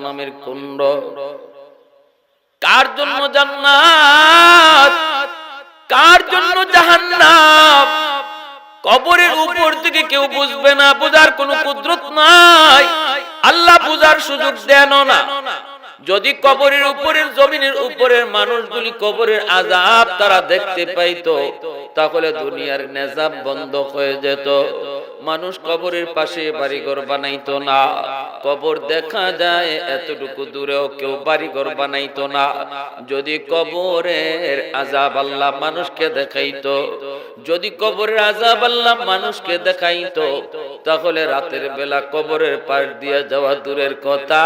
জাহান্নামের কুণ্ড। কার জন্য জান্নাত, কার জন্য জাহান্নাম, কবরের উপর থেকে কেউ বুঝবে না, বুঝার কোনো কুদরত নাই, আল্লাহ বুঝার সুযোগ দেন না। যদি কবরের উপরের জমিনের উপরের মানুষগুলি কবরের আযাব তারা দেখতে পাইতো, তাহলে দুনিয়ার নেজাব বন্ধ হয়ে যেত। মানুষ কবরের পাশে বাড়িঘর বানাইতো না, কবর দেখা যায় এতটুকু দূরেও কেউ বাড়িঘর বানাইতো না। যদি কবরের আযাব আল্লাহ মানুষকে দেখাইতো, যদি কবরের আযাব আল্লাহ মানুষকে দেখাইতো, তাহলে রাতের বেলা কবরের পাশ দিয়ে যাওয়া দূরের কথা,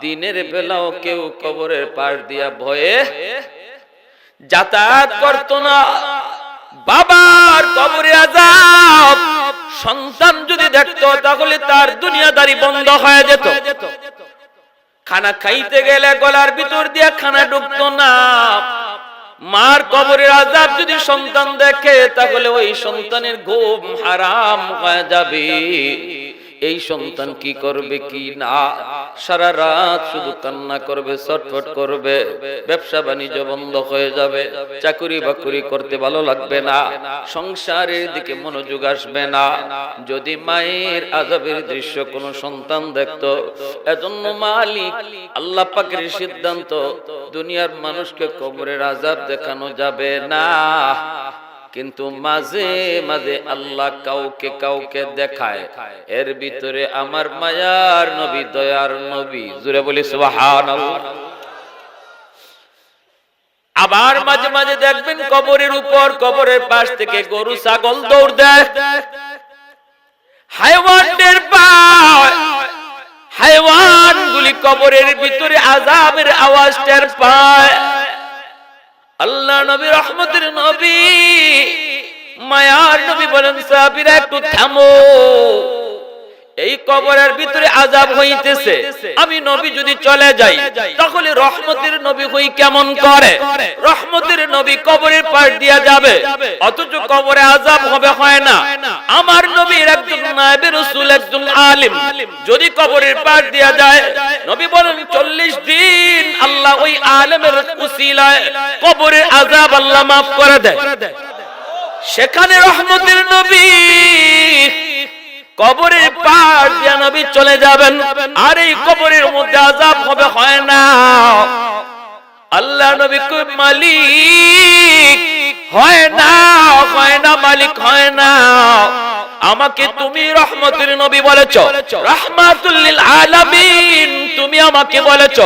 দিনের বেলাও কেউ কবরের পাশ দিয়া ভয়ে যাতায়াত করতো না। বাবার কবরে আযাব সন্তান যদি দেখতো, তাহলে তার দুনিয়াদারি বন্ধ হয়ে যেত। খানা খাইতে গেলে গলার ভিতর দিয়ে খানা ঢুকতো না। মার কবরের আযাব যদি সন্তান দেখে, তাহলে ওই সন্তানের ঘুম হারাম হয়ে যাবে। এই সন্তান কি করবে কি না, সারা রাত শুধু কান্না করবে, ছটফট করবে, ব্যবসা বাণিজ্য বন্ধ হয়ে যাবে, চাকরি বাকরি করতে ভালো লাগবে না, সংসারের দিকে মনোযোগ আসবে না। যদি মায়ের আযাবের দৃশ্য কোন সন্তান দেখতো, এজন্য মালিক আল্লাহ পাকের সিদ্ধান্ত, দুনিয়ার মানুষকে কবরের আযাব দেখানো যাবে না। কিন্তু মাঝে মাঝে আল্লাহ কাউকে কাউকে দেখায়। এর ভিতরে আমার মায়ার নবী, দয়ার নবী, জোরে বলি সুবহানাল্লাহ। আবার মাঝে মাঝে দেখবেন কবরের উপর, কবরের পাশ থেকে গরু ছাগল দৌড় দেয়, হায়ওয়ানদের পায়, হায়ওয়ানগুলি কবরের ভিতরে আযাবের আওয়াজ টের পায়। আল্লাহ নবী, রহমতের নবী, মায়ার নবী বলেন, সাহাবীরা একটু থামো, এই কবরের ভিতরে আযাব হইতেছে, আমি নবী যদি চলে যাই তাহলে রহমতের নবী হই কেমন করে? রহমতের নবী কবরের পাশ দিয়া যাবে, অথচ কবরে আযাব হবে হয় না। আমার নবীর একজন নায়েবে রাসূল, একজন আলেম যদি কবরের পাশ দিয়া যায়, নবী বলেন 40 দিন আল্লাহ ওই আলেমের উসিলায় কবরের আযাব আল্লাহ maaf করে দেয়। সেখানে রহমতের নবী কবরের পাশ দিয়ে নবী চলে যাবেন, আর এই কবরের মধ্যে আযাব হবে হয় না। আল্লাহ নবী কই, মালিক হয় না, হয় না, মালিক হয় না। আমাকে তুমি রহমতের নবী বলেছো, রাহমাতুল লিল আলামিন তুমি আমাকে বলেছো,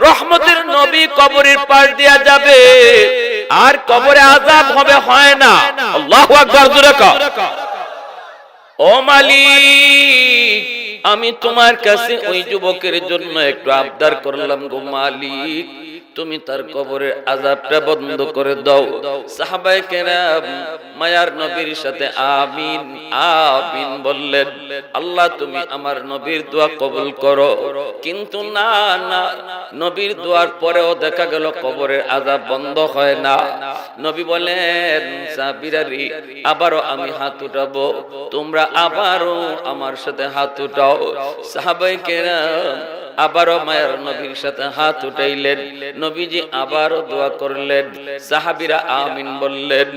রহমতের নবী কবরের পাশ দিয়া যাবে আর কবরে আযাব হবে হয় না। আল্লাহু আকবার, জোরে কও। ও মালিক, আমি তোমার কাছে ওই যুবকের জন্য একটু আবদার করলাম গো মালিক, তুমি তার কবরের আযাবটা বন্ধ করে দাও। সাহাবায়ে কেরাম মায়ার নবীর সাথে আমিন আমিন বললেন। আল্লাহ তুমি আমার নবীর দোয়া কবুল করো। কিন্তু না না, নবীর দোয়ার পরেও দেখা গেল কবরের আযাব বন্ধ হয় না। নবী বলেন, সাহাবীরারি আবারও আমি হাত উঠাবো, তোমরা আবারও আমার সাথে হাত উঠাও। সাহাবায়ে কেরাম আবারও মায়ের নবীর সাথে হাত উঠাইলেন, নবীজি আবারও দোয়া করলেন, সাহাবীরা আমিন বললেন,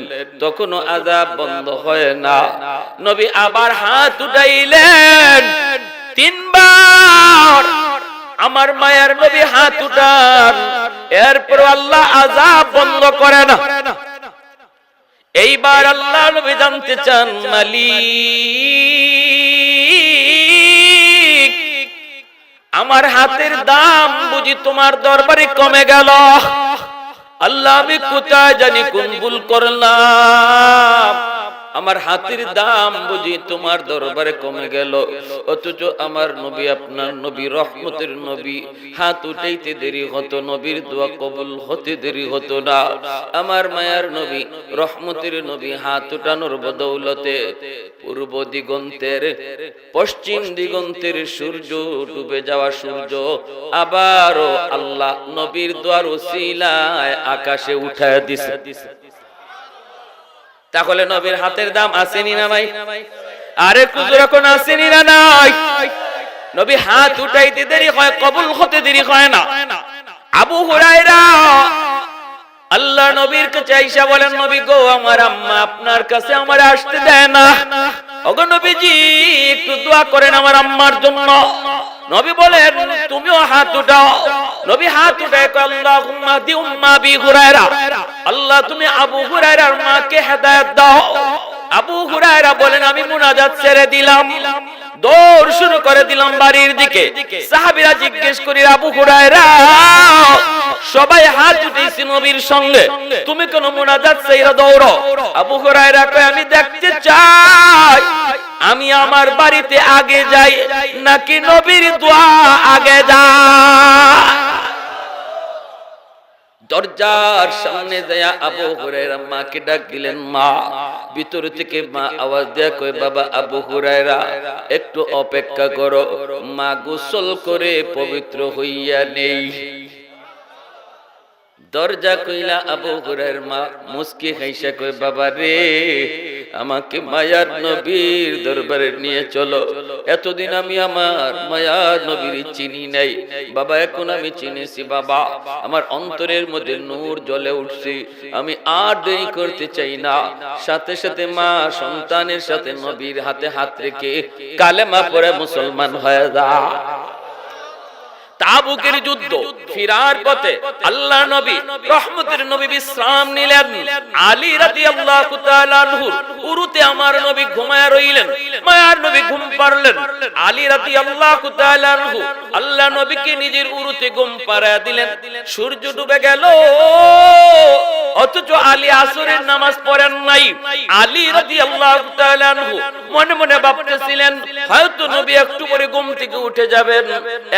তখনও আযাব বন্ধ হয় না। নবী আবার হাত উঠাইলেন, 3 বার আমার মায়ের নবী হাত উঠান, এরপর আল্লাহ আযাব বন্ধ করে না। এইবার আল্লাহ নবী জানতে চান, মালিক আমার হাতের দাম বুঝি তোমার দরবারে কমে গেল? আল্লাহ আমি কোথায় জানি কোন ভুল করলাম, আমার হাতের দাম বুঝি তোমার দরবারে কমে গেল, অথচ আমার নবী, আপনার নবী, রহমতের নবী, হাত উঠাইতে দেরি হতো, নবীর দোয়া কবুল হতে দেরি হতো না। আমার মায়ার নবী, রহমতের নবী হাত উঠানোর বদৌলতে পূর্ব দিগন্তের, পশ্চিম দিগন্তের সূর্য, ডুবে যাওয়া সূর্য আবারও আল্লাহ নবীর দোয়ার ওসিলায় আকাশে উঠায় দিছে। তাহলে নবীর হাতের দাম আসেনি না ভাই? আরে কুজুর এখন আসেনি না নাই? নবী হাত উঠাইতে দেরি হয়, কবুল হতে দেরি হয় না। আবু হুরায়রা আল্লাহ নবীর কাছে আইসা বলেন, নবী গো, আমার আম্মা আপনার কাছে আমার আসতে দেয় না। ওগো নবীজি, একটু দোয়া করেন আমার আম্মার জন্য। নবী বলেন, তুমিও হাত উঠাও। নবী হাত উঠায় কয়, আল্লাহুম্মা দি উম্মা আবি হুরায়রা, আল্লাহ তুমি আবু হুরায়রার মাকে হেদায়েত দাও। আবু হুরায়রা বলেন, আমি মুনাজাত ছেড়ে দিলাম, দৌড় শুরু করে দিলাম বাড়ির দিকে। সাহাবীরা জিজ্ঞেস করি, আবু হুরায়রা, সবাই হাত উঠিয়েছে নবীর সঙ্গে, তুমি কেন মুনাজাত ছেড়ে দৌড়ো? আবু হুরায়রা কয়, আমি দেখতে চাই আমি আমার বাড়িতে আগে যাই নাকি নবীর দোয়া আগে যায়। দরজার সামনে যায় আবু হুরায়রা মাকে ডাক দিলেন, মা। ভিতর থেকে মা আওয়াজ দেয়া কয়, বাবা আবু হুরায়রা, একটু অপেক্ষা করো, মা গোসল করে পবিত্র হইয়া নেই। দরজা কইলা আবু হুরায়রার মা মুস্কি হাইসা কয়, বাবা রে, আমাকে মায়ার নবীর দরবারে নিয়ে চলো। এতদিন আমি আমার মায়ার নবীর চিনি নাই বাবা, এখন আমি চিনেছি বাবা। আমার অন্তরের মধ্যে নূর জ্বলে উঠছে, আমি আর দেরি করতে চাই না। সাথে সাথে মা সন্তানের সাথে নবীর হাতে হাত রেখে কালেমা পড়ে মুসলমান হয়ে যায়। তাবুকের যুদ্ধ ফিরার পথে আল্লাহ নবী রহমতের নবী বিশ্রাম নিলেন। আলী রাদিয়াল্লাহু তাআলা আনহু উরুতে আমার নবী ঘুমায়া রইলেন। মায়ার নবী ঘুম পাড়লেন। আলী রাদিয়াল্লাহু তাআলা আনহু আল্লাহ নবীকে নিজের উরুতে ঘুম পাড়ায়া দিলেন। সূর্য ডুবে গেল, অথচ আলী আসরের নামাজ পড়েন নাই। আলী রাদিয়াল্লাহু তাআলা আনহু মনে মনে ভাবতেছিলেন, হয়তো নবী একটু পরে ঘুম থেকে উঠে যাবেন,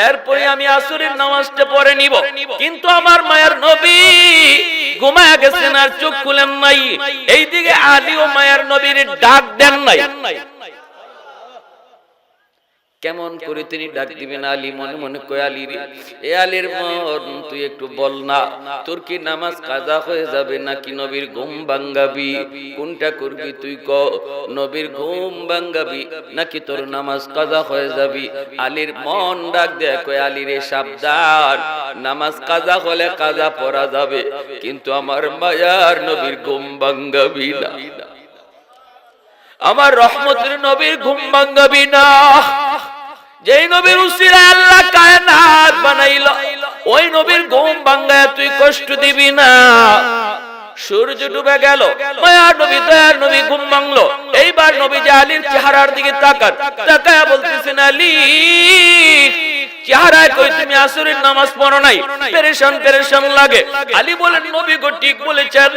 এরপরে আমি আসরের নামাজটা পড়ে নিব। কিন্তু আমার মায়ের নবী ঘুমায়া গেছেন, আর চোখ খুলেন নাই। এইদিকে আলী ও মায়ের নবীর ডাক দেন নাই। কেমন করে তিনি ডাক দিবেন? আলী মনে মনে কয়, আলী রে, এ আলীর মন, তুই একটু বল না, তোর কি নামাজ কাজা হয়ে যাবে নাকি নবীর ঘুম ভাঙ্গাবি? কোনটা করবি তুই ক? নবীর ঘুম ভাঙ্গাবি নাকি তোর নামাজ কাজা হয়ে যাবি? আলীর মন ডাক দেয়, কয়, আলী রে সাবধান, নামাজ কাজা হলে কাজা পড়া যাবে, কিন্তু আমার মায়ার নবীর ঘুম ভাঙ্গাবি না, আমার রহমতের নবীর ঘুম ভাঙ্গাবি না। যেই নবীর উসিলায় আল্লাহ কায়নাত বানাইলো, ওই নবীর ঘুম ভাঙ্গায় তুই কষ্ট দিবি না। সূর্য ডুবে গেল, মায়ার নবী দয়ার নবী ঘুম ভাঙলো। এইবার নবী যে আলীর চেহারার দিকে তাকায় বলতেছেন, আলী, চেহারায় কই তুমি আসরের নামাজ পড়ো নাই, পেরেশান পেরেশান লাগে। আলী বলেন, নবী গো ঠিক বলেছেন,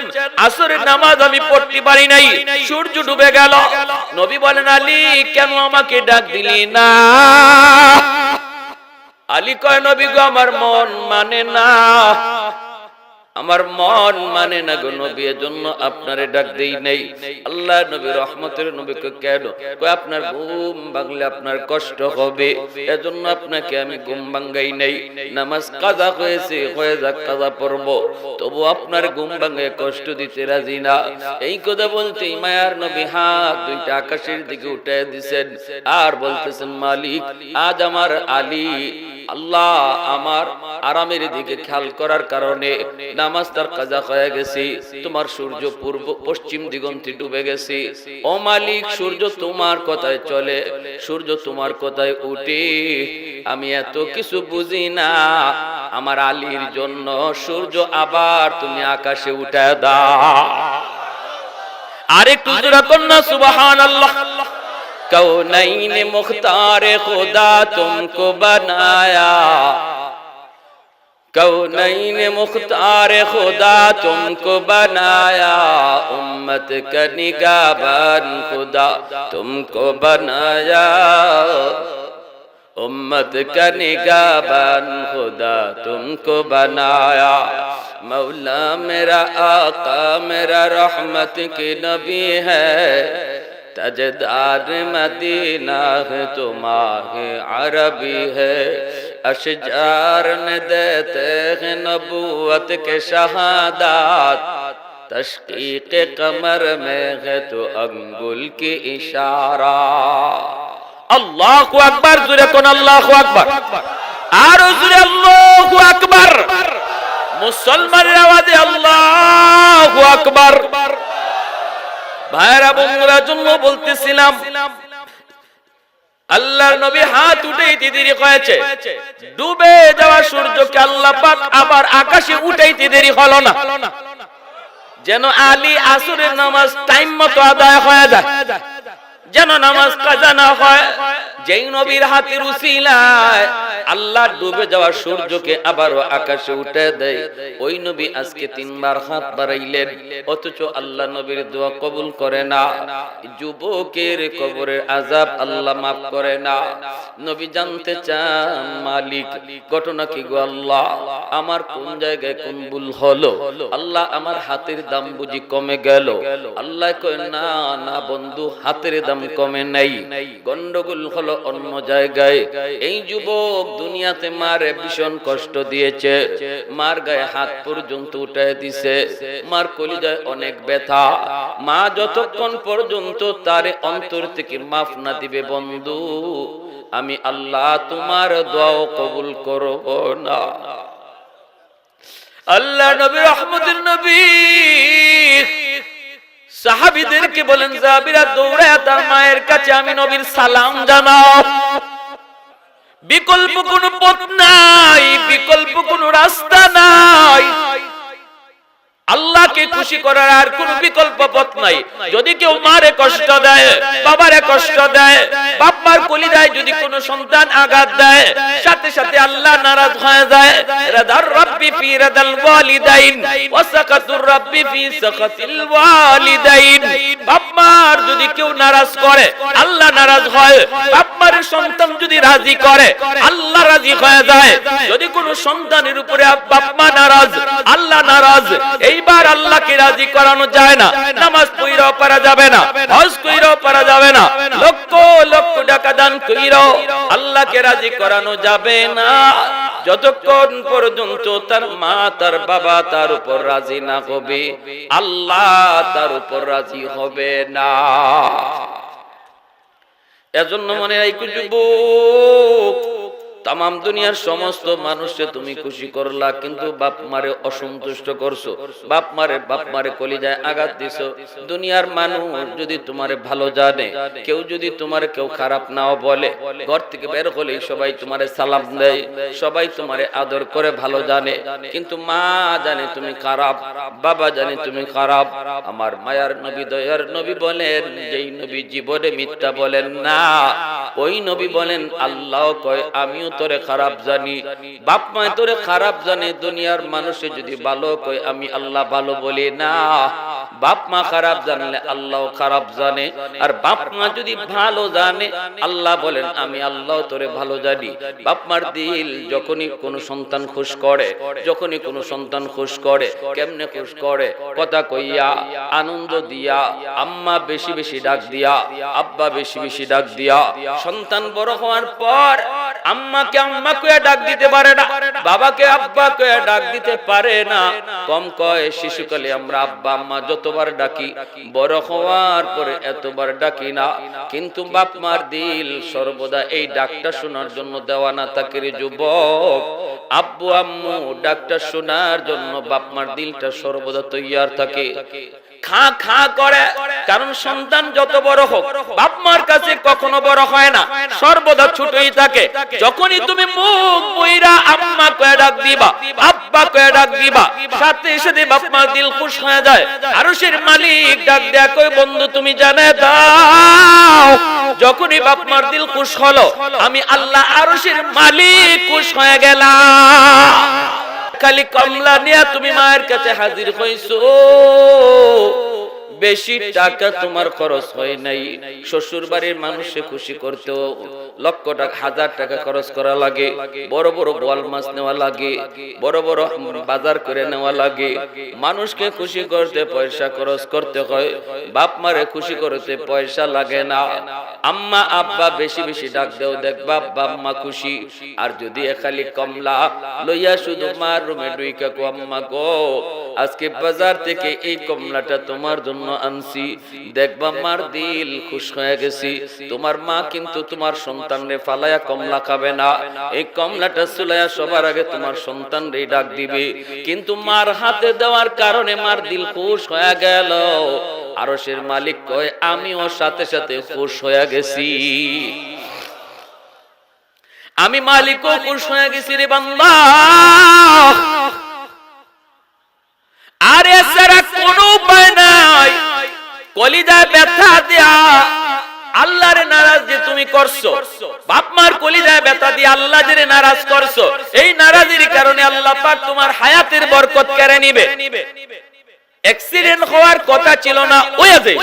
আসরের নামাজ আমি পড়তে পারি নাই, সূর্য ডুবে গেল। নবী বলেন, আলী, কেন আমাকে ডাক দিলি না? আলী কয়, নবী গো, আমার মন মানে না, আমার মন মানে না গো নবী, এজন্য আপনারে ডাক দেই নাই। আল্লাহ নবী রহমতের নবীকে কেন কয়, আপনার ঘুম ভাঙলে আপনার কষ্ট হবে, এজন্য আপনাকে আমি ঘুম ভাঙ্গাই নাই। নামাজ কাজা হয়েছে, হয়ে যাক, কাজা পড়ব, তবু আপনার ঘুম ভাঙে কষ্ট দিতে রাজি না। এই কথা বলতে মায়ার নবী হাত দুইটা আকাশের দিকে উঠায় দিছেন আর বলতেছেন, মালিক, আজ আমার আলী, আল্লাহ আমার আরামের দিকে খেয়াল করার কারণে নামাজ তার কাজা হয়ে গেছে, তোমার সূর্য পূর্ব পশ্চিম দিগন্তে ডুবে গেছে। ও মালিক, সূর্য তোমার কথায় চলে, সূর্য তোমার কথায় উঠে, আমি এত কিছু বুঝি না, আমার আলীর জন্য সূর্য আবার তুমি আকাশে উঠায় দাও। আরেকটু জোরে কন্যা সুবহানাল্লাহ। कौनैन मुख्तार खुदा तुमको बनाया, कौनैन मुख्तार खुदा तुमको बनाया, उम्मत का निगाहबान खुदा तुमको बनाया, उम्मत का निगाहबान खुदा तुमको बनाया। मौला मेरा आका मेरा रहमत के नबी है, तजदार मदीना है तुम्हारे अरबी है, अशजार ने देते हैं नबूवत के शहादात, तशकीक़ कमर में है तो अंगुल की इशारा। আল্লাহু আকবার, জোরে কোন আল্লাহু আকবার, আরো জোরে আল্লাহু আকবার। মুসলমানের আওয়াজে আল্লাহু আকবার। ভাইরা বন্ধুরা, জন্য বলতেছিলাম আল্লাহর নবী হাত উঠাইতে দেরি হয়েছে, ডুবে যাওয়া সূর্যকে আল্লাহ পাক আবার আকাশে উঠাইতে দেরি হলো না, যেন আলী আসরের নামাজ টাইম মতো আদায় হয়ে যায়, যেন নামাজ কাজা না হয়। যেই নবীর হাতের উসিলায় আল্লাহ ডুবে যাওয়া সূর্যকে আবারও আকাশে উঠে দেয়, ওই নবী আজকে 3 বার হাত বাড়াইলেন, অথচ আল্লাহ নবীর দোয়া কবুল করে না। যুবকের কবরের আযাব আল্লাহ মাফ করে না। নবী জানতে চান, মালিক ঘটনা কি গো আল্লাহ, আমার কোন জায়গায় কোন ভুল হলো? আল্লাহ আমার হাতের দাম বুঝি কমে গেল? আল্লাহ কয়, না না বন্ধু, হাতের দাম কমে নাই, গন্ডগোল হলো অন্য জায়গায়। এই যুবক দুনিয়াতে মারে ভীষণ কষ্ট দিয়েছে, মার গায়ে হাত পর্যন্ত উঠায় দিছে, মার কলিজায় অনেক ব্যথা। মা যতক্ষণ পর্যন্ত তার অন্তর থেকে মাফ না দিবে বন্ধু, আমি আল্লাহ তোমার দোয়া কবুল করব না। আল্লাহ নবী রহমতের নবী সাহাবীদেরকে বলেন, যাবিরা দৌড়ায় তার মায়ের কাছে আমি নবীর সালাম জানাও। বিকল্প কোনো পথ নাই, বিকল্প কোনো রাস্তা নাই, আল্লাহকে খুশি করার আর কোনো বিকল্প পথ নাই। যদি কেউ মারে কষ্ট দেয়, বাবারে কষ্ট দেয়, বাপ মার কলিজায় যদি কোনো সন্তান আঘাত দেয়, সাথে সাথে আল্লাহ নারাজ হয়ে যায়। রাদার রাব্বি ফি রাদাল ওয়ালিদাইন ওয়া সাকাতুর রাব্বি ফি সাকাতিল ওয়ালিদাইন। বাপ মার যদি কেউ নারাজ করে, আল্লাহ নারাজ হয়। বাপ মার সন্তান যদি রাজি করে, আল্লাহ রাজি হয়ে যায়। যদি কোনো সন্তানের উপরে বাপ মা নারাজ, আল্লাহ নারাজ। এইবার আল্লাহকে রাজি করানো যায় না, নামাজ পড়াও পারা যাবে না, হজ কইরাও পারা যাবে না, লক্ষ লক্ষ টাকা দান কইরাও আল্লাহকে রাজি করানো যাবে না, যতক্ষণ পর্যন্ত তার মা তার বাবা তার উপর রাজি না হবে, আল্লাহ তার উপর রাজি হবে না। এজন্য মনে রাখো যুবক, তামাম দুনিয়ার সমস্ত মানুষকে তুমি খুশি করলা, কিন্তু বাপ মারে অসন্তুষ্ট করছো, বাপ মারে কলিজায় আঘাত দিছো। দুনিয়ার মানুষ যদি তোমারে ভালো জানে, কেউ যদি তোমারে কেউ খারাপ নাও বলে, ঘর থেকে বের হলেই সবাই তোমারে সালাম দেয়, সবাই তোমারে আদর করে ভালো জানে, কিন্তু মা জানে তুমি খারাপ, বাবা জানে তুমি খারাপ। আমার মায়ার নবী দয়ার নবী বলেন, যেই নবী জীবনে মিথ্যা বলেন না, ওই নবী বলেন আল্লাহ কয় আমিও তোরে খারাপ জানি, বাপ মা তোরে খারাপ জানে। দুনিয়ার মানুষে যদি ভালো কয়, আমি আল্লাহ ভালো বলি না। বাপ মা খারাপ জানলে আল্লাহ খারাপ জানে, আর বাপ মা যদি ভালো জানে, আল্লাহ বলেন আমি আল্লাহ তোরে ভালো জানি। বাপ মার দিল যখনই কোনো সন্তান খুশ করে, যখনই কোনো সন্তান খুশ করে, কেমনে খুশ করে? কথা কইয়া, আনন্দ দিয়া, আম্মা বেশি বেশি ডাক দিয়া, আব্বা বেশি বেশি ডাক দিয়া। সন্তান বড় হওয়ার পর আম্মাকে আম্মা কইয়া ডাক দিতে পারে না, বাবাকে আব্বা কইয়া ডাক দিতে পারে না। কম কয় শিশুকালে আমরা আব্বা আম্মা যতবার ডাকি, বড় হওয়ার পরে এতবার ডাকি না। কিন্তু বাপ মার দিল সর্বদা এই ডাকটা শোনার জন্য দেওয়ানা থাকে রে যুবক। আব্বু আম্মু ডাকটা শোনার জন্য বাপ মার দিলটা সর্বদা তৈয়ার থাকে, খা খা করে। কারণ সন্তান যত বড় হোক, বাপ মার কাছে কখনো বড় হয় না, সর্বদা ছোটই থাকে। যখনই তুমি মুখ বইরা আম্মা কয়ে ডাক দিবা, আব্বা কয়ে ডাক দিবা, সাথে সাথে বাপ মার দিল খুশ হয়ে যায়। আরশের মালিক ডাক দেয়া কই, বন্ধু তুমি জানে দাও, যখনই বাপ মার দিল খুশ হলো, আমি আল্লাহ আরশের মালিক খুশ হয়ে গেলাম। খালি কমলা নিয়ে তুমি মায়ের কাছে হাজির হইছো, বেশি টাকা তোমার খরচ হয় নাই। শ্বশুর বাড়ির মানুষকে খুশি করতেও লক্ষ টাকা, 1000 টাকা খরচ করা লাগে, বড় বড় বোয়াল মাছ নেওয়া লাগে, বড় বড় বাজার করে নেওয়া লাগে। মানুষকে খুশি করতে পয়সা খরচ করতে হয়, বাপ মারে খুশি করতে পয়সা লাগে না। আম্মা আব্বা বেশি বেশি ডাক দেও, দেখবা আব্বা আম্মা খুশি। আর যদি খালি কমলা লইয়া শুধু মার রুমে ঢুইকা কো, আম্মা গো আজকে বাজার থেকে এই কমলাটা তোমার জন্য আনছি, দেখবা মার দিল খুশ হয়ে গেছি। তোমার মা কিন্তু তোমার সন্তানরে ফালায়া কমলা খাবে না, এই কমলাটা চুলায়া সবার আগে তোমার সন্তানরে ডাক দিবে। কিন্তু মার হাতে দেওয়ার কারণে মার দিল খুশ হয়ে গেল। আরশের মালিক কয় আমিও সাথে সাথে খুশ হয়ে গেছি, আমি মালিকও খুশ হয়ে গেছি রে বান্দা। আর এছাড়া কোনো উপায় নাই। কলিজায় ব্যথা দেয়া আল্লাহরে নারাজ যে তুমি করছো, বাপ মার কলিজায় ব্যথা দিয়ে আল্লাহ যে নারাজ করছো, এই নারাজির কারণে আল্লাহ পাক তোমার হায়াতের বরকত কেড়ে নিবে। অ্যাক্সিডেন্ট হওয়ার কথা ছিল না, হয়ে যায়।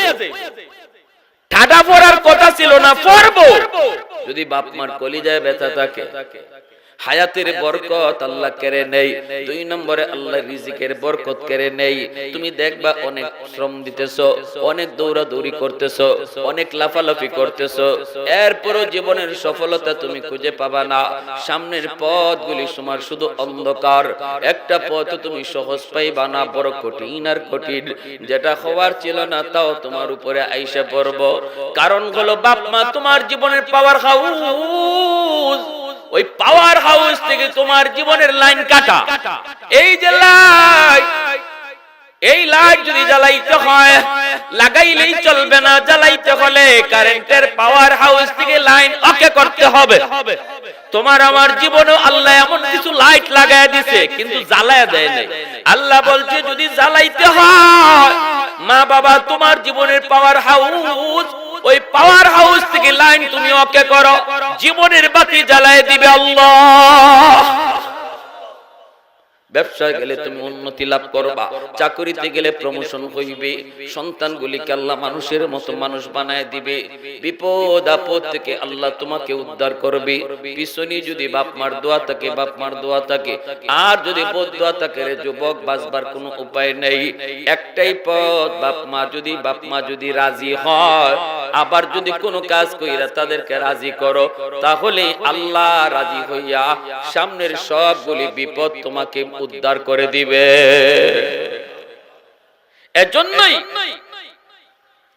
ঠাডা পড়ার কথা ছিল না, পড়বো। যদি বাপ মার কলিজায় ব্যথা থাকে, হায়াতের বরকত আল্লাহ কেড়ে নেই। 2 নম্বরে আল্লাহ রিজিকের বরকত কেড়ে নেই। তুমি দেখবা অনেক শ্রম দিতেছো, অনেক দৌড়াদৌড়ি করতেছো, অনেক লাফালাফি করতেছো, এরপরও জীবনের সফলতা তুমি খুঁজে পাবা না। সামনের পথগুলি তোমার শুধু অন্ধকার। একটা পথ তুমি সহজ পাইবা না, বড় কঠিন আর কঠিন। যেটা হওয়ার ছিল না তাও তোমার উপরে আইসা পড়বো। কারণ হলো বাপ মা তোমার জীবনের পাওয়ার হাউস, ওই পাওয়ার হাউস থেকে তোমার জীবনের লাইন কাটা। এই যে লাইট, এই লাইট যদি জ্বালাইতে হয় লাগাইলেই চলবে না, জ্বালাইতে হলে কারেন্টের পাওয়ার হাউস থেকে লাইন ওকে করতে হবে। তোমার আমার জীবনে আল্লাহ এমন কিছু লাইট লাগায় দিছে, কিন্তু জ্বালায় দেয় নাই। আল্লাহ বলছে যদি জ্বালাইতে হয়, মা বাবা তোমার জীবনের পাওয়ার হাউস, ওই পাওয়ার হাউস থেকে লাইন তুমি ওকে করো, জীবনের বাতি জ্বালায় দিবে আল্লাহ। ব্যবসায় গেলে তুমি উন্নতি লাভ করবা, চাকরিতে গেলে প্রমোশন হইবে, সন্তানগুলিকে আল্লাহ মানুষের মতো মানুষ বানায় দিবে, বিপদ আপদ থেকে আল্লাহ তোমাকে উদ্ধার করবে। পিছনে যদি বাপ মার দোয়া থাকে, বাপ মার দোয়া থাকে, আর যদি বদ দোয়া থাকে রে যুবক, বাঁচবার কোনো উপায় নেই। একটাই পথ, বাপ মা যদি রাজি হয়, আবার যদি কোনো কাজ কইরা তাদেরকে রাজি করো, তাহলে আল্লাহ রাজি হইয়া সামনের সবগুলি বিপদ তোমাকে উদ্ধার করে দিবে। এজন্যই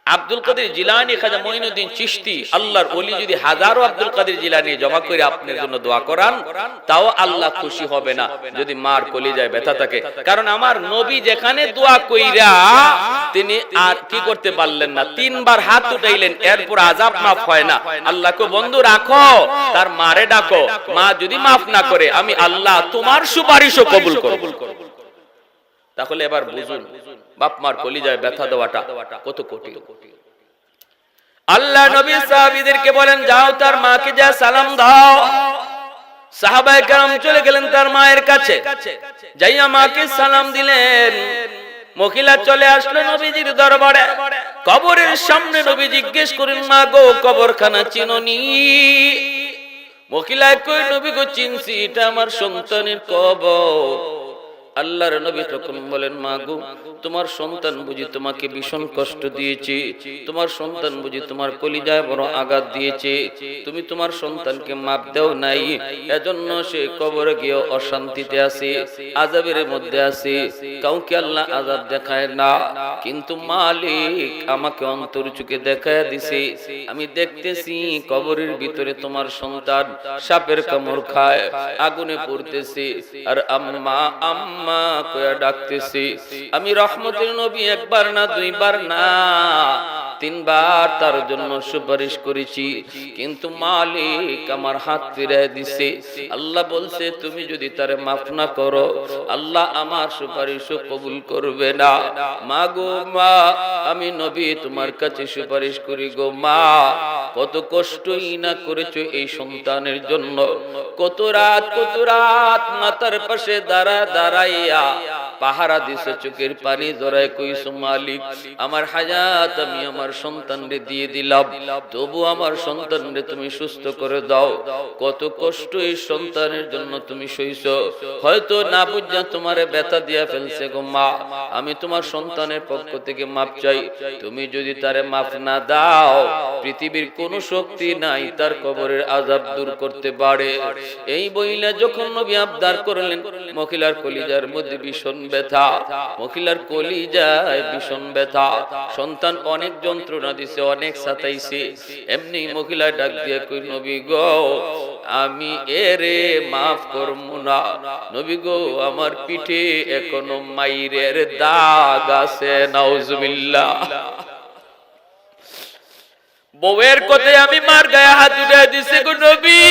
আব্দুল কাদের জিলানী, খাজা মঈনুদ্দিন চিশতি, আল্লাহর ওলি যদি হাজারো আব্দুল কাদের জিলানী জমা করে আপনার জন্য দোয়া করান, তাও আল্লাহ খুশি হবে না যদি মার কলিজায় ব্যথা থাকে। কারণ আমার নবী যেখানে দোয়া কইরা তিনি আর কি করতে পারলেন না, 3 বার হাত উঠাইলেন, এরপর আযাব মাফ হয় না। আল্লাহকে বন্ধু রাখো, তার মারে ডাকো, মা যদি মাফ না করে আমি আল্লাহ তোমার সুপারিশও কবুল করব। তাহলে এবার বুঝুন বাপ মার কলিজায় ব্যথা দেওয়াটা কত কঠিন। আল্লাহ নবী সাহাবীদেরকে বলেন যাও তার মাকে যা সালাম দাও। সাহাবায়ে কেরাম চলে গেলেন তার মায়ের কাছে, যাইয়া মাকে সালাম দিলেন। মহিলা চলে আসলো নবীজির দরবারে, কবরের সামনে নবী জিজ্ঞেস করেন মা গো কবরখানা চিনোনি? মহিলা কই নবী গো চিনছি, এটা আমার সন্তানের কবর। আল্লাহর নবী তখন বলেন মা গো তোমার সন্তান বুঝি তোমাকে ভীষণ কষ্ট দিয়েছে, তোমার সন্তান বুঝি তোমার কলিজায় বড় আঘাত দিয়েছে, তুমি তোমার সন্তানকে মাপ দাও নাই, এজন্য সে কবরে গিয়ে অশান্তিতে আছে, আযাবের মধ্যে আছে। কাউকে আল্লাহ আযাব দেখায় না, কিন্তু মালিক আমাকে অন্তর চোখে দেখায় দিছে, আমি দেখতেছি কবরের ভিতরে তোমার সন্তান সাপের কামড় খায়, আগুনে পড়তেছে, আর আম্মা আম্মা কইয়া ডাকতেছি। আমি রহমতের নবী একবার না, 2 বার না, 3 বার তার জন্য সুপারিশ করেছি, কিন্তু মালিক আমার হাত ফিরিয়ে দিছে। আল্লাহ বলছে তুমি যদি তারে মাফ না করো, আল্লাহ আমার সুপারিশও কবুল করবে না। মা গো মা, আমি নবী তোমার কাছে সুপারিশ করি গো মা, কত কষ্টই না করেছো এই সন্তানের জন্য, কত রাত মাথার পাশে দাঁড়াইয়া পাহারা দিছে, চোখের পানি জড়ায় কইছো মালিক আমার হায়াত আমি আমার সন্তানরে দিয়ে দিলাম, তবু আমার সন্তানরে তুমি সুস্থ করে দাও। কত কষ্ট এই সন্তানের জন্য তুমি সইছো, হয়তো না বুঝা তোমারে ব্যথা দিয়া ফেলছে গো মা, আমি তোমার সন্তানের পক্ষ থেকে মাপ চাই, তুমি যদি তারে মাফ না দাও পৃথিবীর কোনো শক্তি নাই তার কবরের আযাব দূর করতে পারে। এই বইলা যখন নবী আবদার করলেন, মহিলার কলিজার মধ্যে ভীষণ ব্যথা, মহিলার কলিজায় ভীষণ ব্যথা, সন্তান অনেক যন্ত্রণা দিছে, অনেক সাতাইছে। এমনি মহিলা ডাক দিয়ে কই, নবী গো আমি এরে মাফ করবো না। নবী গো আমার পিঠে এখনো মাইরের দাগ আছে। নাউজুবিল্লাহ। বউয়ের কথায় আমি মার গায়ে হাত উঠে দিছে গো নবী।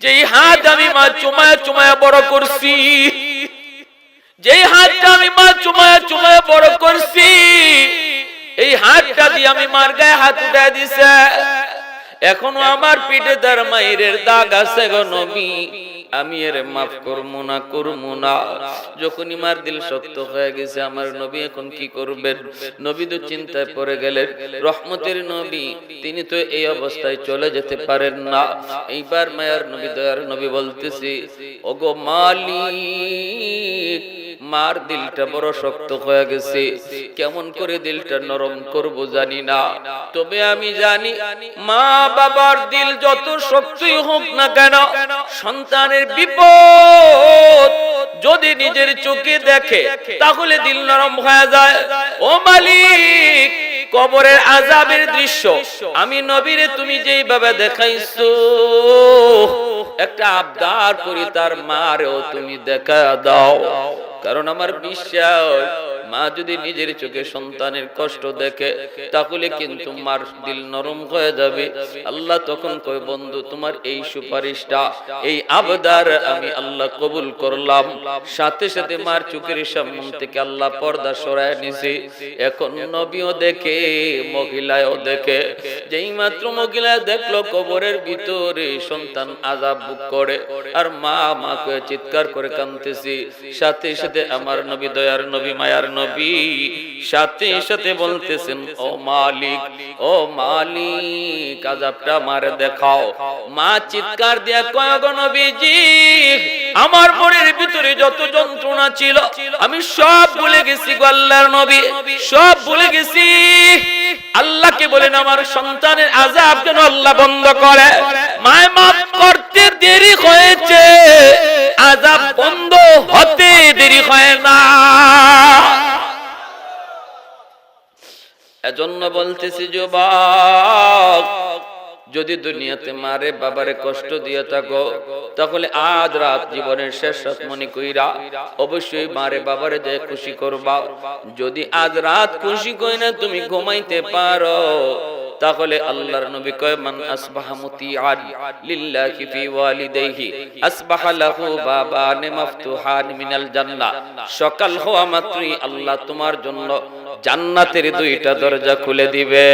যেই হাত আমি মা চুমায়া চুমায়া বড় করছি, যেই হাতটা আমি মা চুমায়া চুমায়া বড় করছি, এই হাতটা দিয়ে আমি মার গায়ে হাত উঠে দিছে, এখনো আমার পিঠে তার মায়ের দাগ আছে গো নবী। আমি এর মাফ করবো না, করবো না। যখনই মার দিল শক্ত হয়ে গেছে, আমার নবী এখন কি করবেন? নবী তো চিন্তায় পড়ে গেলেন। রহমতের নবী, তিনি তো এই অবস্থায় চলে যেতে পারেন না। এইবার মায়ার নবী, দয়ার নবী বলতেছি, ওগো মালিক, মার দিলটা বড় শক্ত হয়ে গেছে, কেমন করে দিলটা নরম করব জানি না। তবে আমি জানি মা বাবার দিল যত শক্তই হোক না কেন, সন্তানের বিপদ যদি নিজের চোখে দেখে তাহলে দিল নরম হয়ে যায়। ও মালিক, কবরের আযাবের দৃশ্য আমি নবীরে তুমি যেইভাবে দেখাইছো, একটা আবদার করি তার মারেও তুমি দেখা দাও। কারণ আমার বিশ্বাস, মা যদি নিজের চোখে সন্তানের কষ্ট দেখে তাহলে কিন্তু মার দিল নরম হয়ে যাবে। আল্লাহ তখন কয়, বন্ধু তোমার এই সুপারিশটা, এই আবদার আমি আল্লাহ কবুল করলাম। সাথে সাথে মার চোখের সামনে থেকে আল্লাহ পর্দা সরায় নিছে। এখন নবীও দেখে, মহিলাও দেখে। যেই মাত্র মহিলা দেখলো কবরের ভিতরে সন্তান আযাব ভোগ করে আর মা মা করে চিৎকার করে কাঁদতেছে, সাথে সাথে আমার নবী, দয়ার নবী, মায়ার নবী সাথে সাথে বলতেছেন, ও মালিক, ও মালিক, আযাবটা মারে দেখাও। মা চিৎকার দিয়া কয়, গো নবীজি, আমার মনের ভিতরে যত যন্ত্রণা ছিল আমি সব ভুলে গেছি গো আল্লাহর নবী, সব ভুলে গেছি। আল্লাহকে বলেন আমার সন্তানের আযাব যেন আল্লাহ বন্ধ করে। মায় মাফ করতে দেরি হয়েছে, আযাব বন্ধ হতে দেরি হয় না। এজন্য বলতেছি যুবক, যদি দুনিয়াতে মারে বাবারে কষ্ট দিয়ে থাকো তাহলে আজ রাত জীবনের শেষ রাত মনে কইরা অবশ্যই মারে বাবারে যে খুশি করবা। যদি আজ রাত খুশি কইরা তুমি ঘুমাইতে পারো তাহলে আল্লাহর নবী কয়, মান আসবাহা মুতিআন লিল্লাহি ফি ওয়ালিদাইহি আসবাহা লাহু বাবান মাফতুহান মিনাল জান্নাহ। সকাল হওয়া মাত্রই আল্লাহ তোমার জন্য জান্নাতের দুইটা দরজা খুলে দিবে।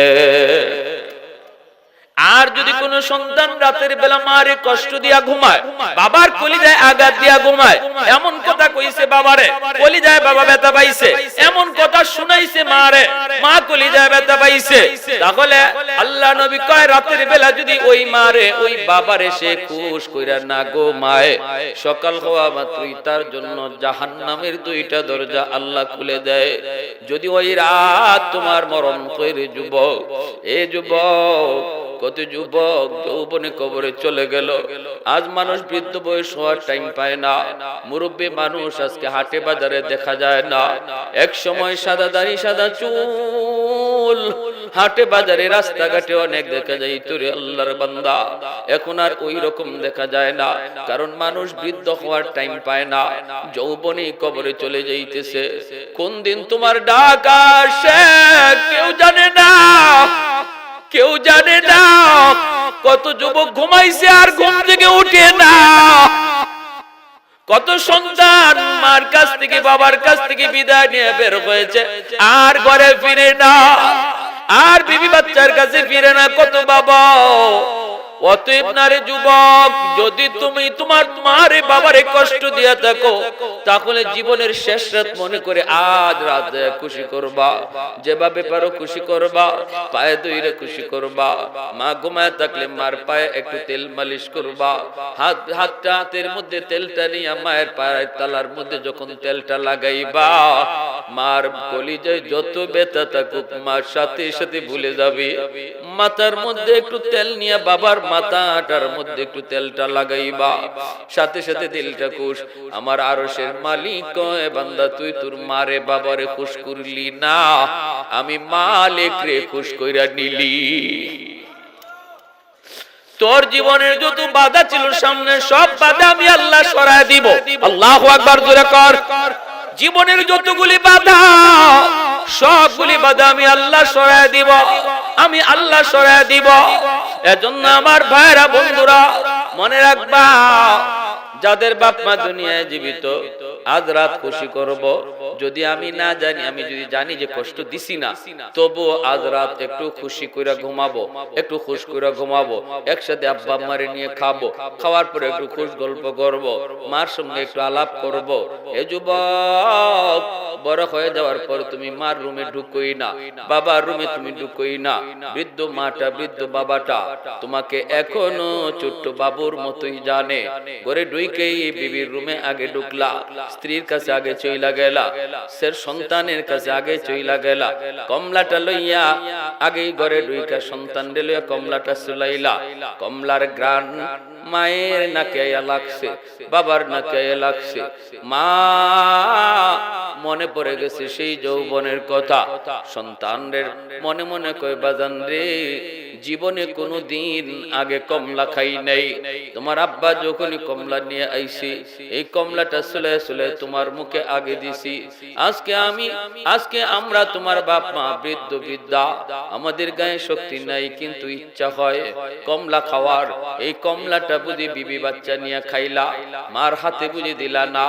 আর যদি কোন সন্তান রাতের বেলা মারে কষ্ট দিয়া ঘুমায়, বাবার কলিজায় আঘাত দিয়া ঘুমায়, এমন কথা কইছে বাবারে, কলিজায় বাবা ব্যথা পাইছে, এমন কথা শুনাইছে মারে, মা কলিজায় ব্যথা পাইছে, তাহলে আল্লাহ নবী কয় রাতের বেলা যদি ওই মারে ওই বাবারে সে খুশ কইরা না ঘুমায়, সকাল হওয়া মাত্রই তার জন্য জাহান্নামের দুইটা দরজা আল্লাহ খুলে দেয়। যদি ওই রাত তোমার মরণ কইরে যুবক, এ যুবক, কত যুবক যৌবনে কবরে চলে গেল। আজ মানুষ বৃদ্ধ বয়স হওয়ার টাইম পায় না। মুরব্বী মানুষ আজকে হাটে বাজারে দেখা যায় না। এক সময় সাদা দাড়ি সাদা চুল, হাটে বাজারে রাস্তাঘাটে অনেক দেখা যায়। তোরে আল্লাহর বান্দা, এখন আর ওই রকম দেখা যায় না, কারণ মানুষ বৃদ্ধ হওয়ার টাইম পায় না, যৌবনে কবরে চলে যাইতেছে। কোন দিন তোমার ডাক আসে কেউ জানে না, কেউ জানে না। কত যুবক ঘুমাইছে আর ঘুম থেকে উঠে না। কত সন্তান মার কাছ থেকে বাবার কাছ থেকে বিদায় নিয়ে বের হয়েছে আর ঘরে ফিরে না, আর বিবি বাচ্চার কাছে ফিরে না। কত বাবা, অতএব নারে যুবক, যদি তুমি তোমার মারে বাবারে কষ্ট দিয়া থাকো তাহলে জীবনের শেষ রাত মনে করে আজ রাত খুশি করবা, যেভাবে পারো খুশি করবা, পায়ে ধরে খুশি করবা। মা ঘুমায় থাকলে মার পায়ে একটু তেল মালিশ করবা, হাতের মধ্যে তেলটা নিয়ে মায়ের পায়ের তালার মধ্যে যখন তেলটা লাগাইবা, মার কলিজায় যত ব্যথা থাকুক মার সাথে সাথে ভুলে যাবে। মাথার মধ্যে একটু তেল নিয়ে বাবার মাথাটার মধ্যে একটু তেলটা লাগাইবা, সাথে সাথে দিলটা খুশ। আমার আরশের মালিক কয় বান্দা তুই তোর মারে বাবারে খুশ করলি না, আমি মালিক রে খুশ কইরা নিলি। তোর জীবনের যত বাধা ছিল সামনে সব বাধা আমি আল্লাহ সরায় দিব। আল্লাহু আকবার জোরে কর। জীবনের যতগুলি বাধা সবগুলি বাধা আমি আল্লাহ সরায় দিব, আমি আল্লাহ সরায় দিব। এজন্য আমার ভাইরা বন্ধুরা মনে রাখবা, যাদের বাপ মা দুনিয়ায় জীবিত আজ রাত খুশি করব। যদি আমি না জানি, আমি যদি জানি যে কষ্ট দিছি না, তবু আজ রাত একটু খুশি করে ঘুমাবো, একটু খুশ করে ঘুমাবো, একসাথে আব্বা আম্মারে নিয়ে খাবো, খাওয়ার পরে একটু খুশ গল্প করব, মার সঙ্গে একটু আলাপ করব। এ যুবক, বড় হয়ে যাওয়ার পর তুমি মার রুমে ঢুকোই না, বাবার রুমে তুমি ঢুকোই না। বৃদ্ধ মাটা বৃদ্ধ বাবাটা তোমাকে এখনো ছোট্ট বাবুর মতোই জানে। ঘরে ঢুকেই বিবির রুমে আগে ঢুকলা, স্ত্রীর কাছে আগে চইলা গেলা, সের সন্তানের কাছে আগে চইলা গেলা, কমলাটা লইয়া আগেই ঘরে ঢুইকা সন্তান লইয়া কমলাটা চুলাইলা। কমলার গ্রান মায়ের নাকে লাগছে, বাবার নাকে লাগছে। মা মনে পড়ে গেছে সেই যৌবনের কথা। সন্তানদের মনে মনে কয় বাজান রে, জীবনে কোনো দিন আগে কমলা খাই নাই। তোমার আব্বা যখনই কমলা নিয়ে আইছি, এই কমলাটা চলে চলে তোমার মুখে আগে দিছি। আজকে আমরা তোমার বাপ মা বৃদ্ধ বৃদ্ধা, আমাদের গায়ে শক্তি নাই, কিন্তু ইচ্ছা হয় কমলা খাওয়ার। এই কমলাটা বুঝি বিবি বাচ্চা নিয়ে খাইলা, মার হাতে বুঝি দিলা না।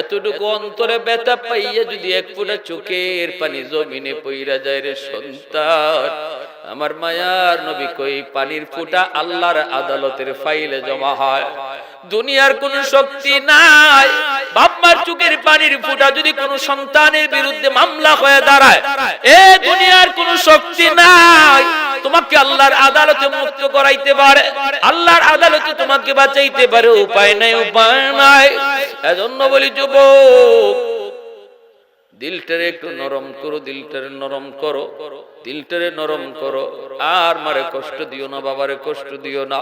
এতটুকু অন্তরে ব্যথা পাইয়া যদি এক ফোঁটা চোখের পানি জমিনে পইরা যায় রে সন্তান, আমার মায়ার নবী কই পানির ফোঁটা আল্লাহর আদালতের ফাইলে জমা হয়। দুনিয়ার কোন শক্তি নাই, বাপ মার চোখের পানির ফোঁটা যদি কোন সন্তানের বিরুদ্ধে মামলা হয়ে দাঁড়ায়, এ দুনিয়ার কোন শক্তি নাই তোমাকে আল্লাহর আদালতে মুক্ত করাইতে পারে, আল্লাহর আদালতে তোমাকে বাঁচাইতে পারে। উপায় নাই, উপায় নাই। এজন্য বলি যুবক, দিলটারে একটু নরম করো, দিলটারে নরম করো, দিলটারে নরম করো। আর মারে কষ্ট দিও না, বাবারে কষ্ট দিও না।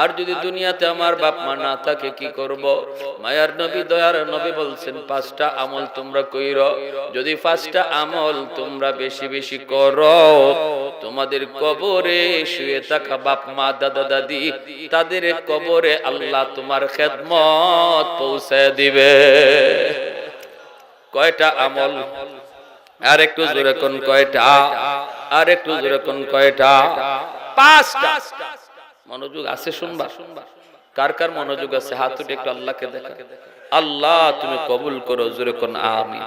আর যদি দুনিয়াতে আমার বাপ মা না থাকে কি করব? মায়ার নবী দয়ার নবী বলছেন 5টা আমল তোমরা কইরো। যদি 5টা আমল তোমরা বেশি বেশি করো, তোমাদের কবরে শুয়ে থাকা বাপ মা দাদা দাদি, তাদের কবরে আল্লাহ তোমার খেদমত পৌঁছায় দিবে। কয়টা আমল? আর একটু জোরে কোন কয়টা? আর একটু জোরে কোন কয়টা? 5টা। মনোযোগ আছে শুনবা? কার কার মনোযোগ আছে হাত উঠে একটু আল্লাহকে দেখা। আল্লাহ তুমি কবুল করো, জোরে কোন আমিন।